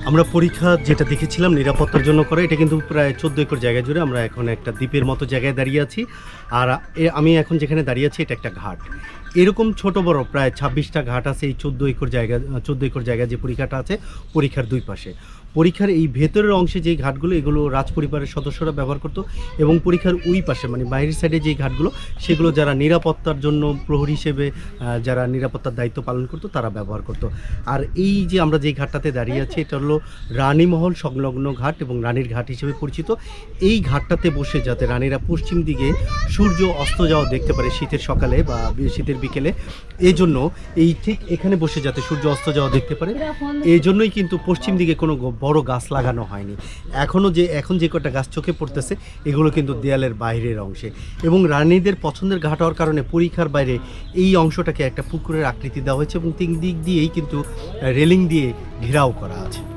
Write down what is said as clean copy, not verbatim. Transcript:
আমরা পরীক্ষা যেটা দেখেছিলাম নিরাপত্তার জন্য করে, এটা কিন্তু প্রায় 14 একর জায়গা জুড়ে। আমরা এখন একটা দ্বীপের মতো জায়গায় দাঁড়িয়ে আছি। আর আমি এখন যেখানে দাঁড়িয়ে আছি এটা একটা ঘাট। এরকম ছোট বড় প্রায় 26টা ঘাট আছে এই 14 একর জায়গা যে পরীক্ষাটা আছে পরীক্ষার দুই পাশে। পরীক্ষার এই ভেতরের অংশে যেই ঘাটগুলো এগুলো রাজপরিবারের সদস্যরা ব্যবহার করতো, এবং পরীক্ষার ওই পাশে মানে বাইরের সাইডে যেই ঘাটগুলো সেগুলো যারা নিরাপত্তার জন্য প্রহরী হিসেবে যারা নিরাপত্তার দায়িত্ব পালন করতো তারা ব্যবহার করতো। আর এই যে আমরা যেই ঘাটটাতে দাঁড়িয়ে আছি এটা হলো রানীমহল সংলগ্ন ঘাট এবং রানীর ঘাট হিসেবে পরিচিত। এই ঘাটটাতে বসে যাতে রানীরা পশ্চিম দিকে সূর্য অস্ত যাওয়া দেখতে পারে শীতের সকালে বা শীতের বিকেলে, এই জন্য এই ঠিক এখানে বসে যাতে সূর্য অস্ত যাওয়া দেখতে পারে এই জন্যই কিন্তু পশ্চিম দিকে কোনো বড় গাছ লাগানো হয়নি। এখন যে কটা গাছ চোখে পড়তেছে এগুলো কিন্তু দেয়ালের বাইরের অংশে, এবং রানীদের পছন্দের ঘাট হওয়ার কারণে পরীক্ষার বাইরে এই অংশটাকে একটা পুকুরের আকৃতি দেওয়া হয়েছে এবং তিন দিক দিয়েই কিন্তু রেলিং দিয়ে ঘেরাও করা আছে।